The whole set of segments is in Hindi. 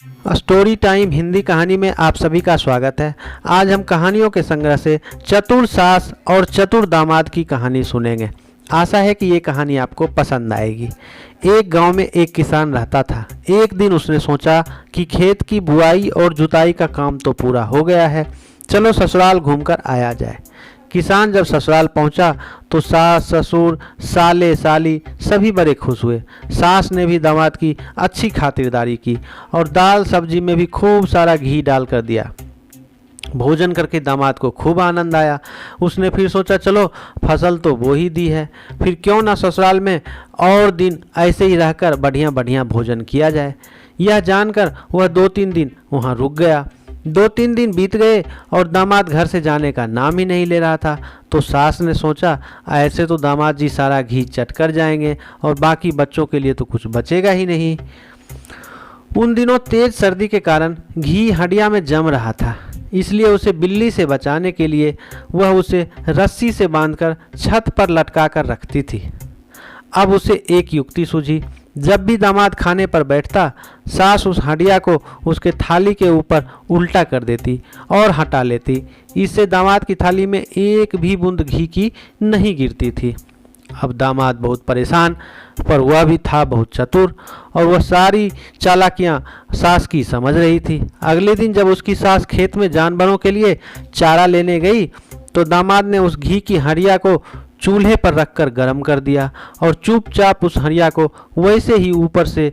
स्टोरी टाइम हिंदी कहानी में आप सभी का स्वागत है। आज हम कहानियों के संग्रह से चतुर सास और चतुर दामाद की कहानी सुनेंगे। आशा है कि ये कहानी आपको पसंद आएगी। एक गांव में एक किसान रहता था। एक दिन उसने सोचा कि खेत की बुआई और जुताई का काम तो पूरा हो गया है, चलो ससुराल घूमकर आया जाए। किसान जब ससुराल पहुंचा तो सास ससुर साले साली सभी बड़े खुश हुए। सास ने भी दामाद की अच्छी खातिरदारी की और दाल सब्जी में भी खूब सारा घी डाल कर दिया। भोजन करके दामाद को खूब आनंद आया। उसने फिर सोचा चलो फसल तो वो ही दी है, फिर क्यों ना ससुराल में और दिन ऐसे ही रहकर बढ़िया बढ़िया भोजन किया जाए। यह जानकर वह 2-3 दिन वहाँ रुक गया। 2-3 दिन बीत गए और दामाद घर से जाने का नाम ही नहीं ले रहा था। तो सास ने सोचा ऐसे तो दामाद जी सारा घी चट कर जाएंगे और बाकी बच्चों के लिए तो कुछ बचेगा ही नहीं। उन दिनों तेज सर्दी के कारण घी हंडिया में जम रहा था, इसलिए उसे बिल्ली से बचाने के लिए वह उसे रस्सी से बांधकर छत पर लटका कर रखती थी। अब उसे एक युक्ति सूझी। जब भी दामाद खाने पर बैठता, सास उस हंडिया को उसके थाली के ऊपर उल्टा कर देती और हटा लेती। इससे दामाद की थाली में एक भी बूंद घी की नहीं गिरती थी। अब दामाद बहुत परेशान, पर वह भी था बहुत चतुर और वह सारी चालाकियां सास की समझ रही थी। अगले दिन जब उसकी सास खेत में जानवरों के लिए चारा लेने गई तो दामाद ने उस घी की हंडिया को चूल्हे पर रखकर गर्म कर दिया और चुपचाप उस हंडिया को वैसे ही ऊपर से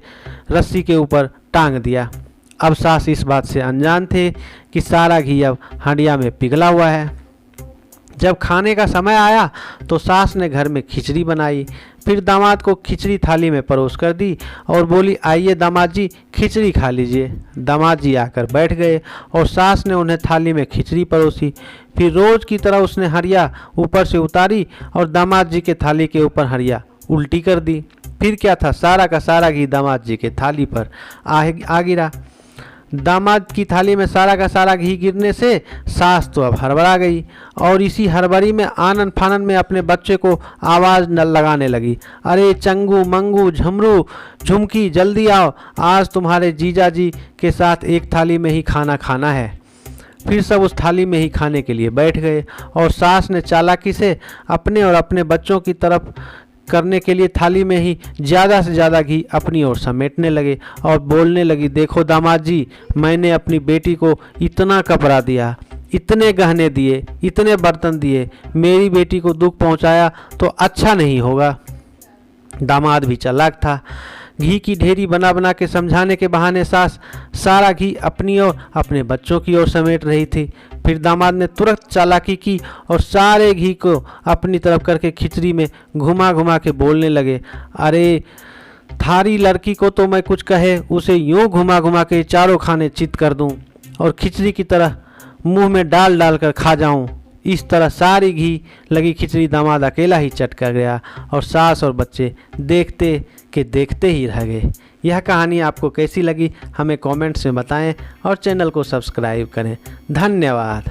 रस्सी के ऊपर टांग दिया। अब सास इस बात से अनजान थे कि सारा घी अब हंडिया में पिघला हुआ है। जब खाने का समय आया तो सास ने घर में खिचड़ी बनाई, फिर दामाद को खिचड़ी थाली में परोस कर दी और बोली आइए दामाद जी खिचड़ी खा लीजिए। दामाद जी आकर बैठ गए और सास ने उन्हें थाली में खिचड़ी परोसी। फिर रोज की तरह उसने हंडिया ऊपर से उतारी और दामाद जी के थाली के ऊपर हंडिया उल्टी कर दी। फिर क्या था, सारा का सारा घी दामाद जी के थाली पर आ गिरा। दामाद की थाली में सारा का सारा घी गिरने से सास तो अब हड़बड़ा गई और इसी हड़बड़ी में आनन फानन में अपने बच्चे को आवाज़ न लगाने लगी, अरे चंगू मंगू झमरू झुमकी जल्दी आओ, आज तुम्हारे जीजा जी के साथ एक थाली में ही खाना खाना है। फिर सब उस थाली में ही खाने के लिए बैठ गए और सास ने चालाकी से अपने और अपने बच्चों की तरफ करने के लिए थाली में ही ज़्यादा से ज़्यादा घी अपनी ओर समेटने लगे और बोलने लगी, देखो दामाद जी मैंने अपनी बेटी को इतना कपड़ा दिया, इतने गहने दिए, इतने बर्तन दिए, मेरी बेटी को दुख पहुंचाया तो अच्छा नहीं होगा। दामाद भी चालाक था। घी की ढेरी बना बना के समझाने के बहाने सास सारा घी अपनी और अपने बच्चों की ओर समेट रही थी। फिर दामाद ने तुरंत चालाकी की और सारे घी को अपनी तरफ करके खिचड़ी में घुमा घुमा के बोलने लगे, अरे थारी लड़की को तो मैं कुछ कहे उसे यूं घुमा घुमा के चारों खाने चित कर दूं और खिचड़ी की तरह मुंह में डाल डाल कर खा जाऊं। इस तरह सारी घी लगी खिचड़ी दामाद अकेला ही चट कर गया और सास और बच्चे देखते के देखते ही रह गए। यह कहानी आपको कैसी लगी हमें कमेंट्स में बताएं और चैनल को सब्सक्राइब करें। धन्यवाद।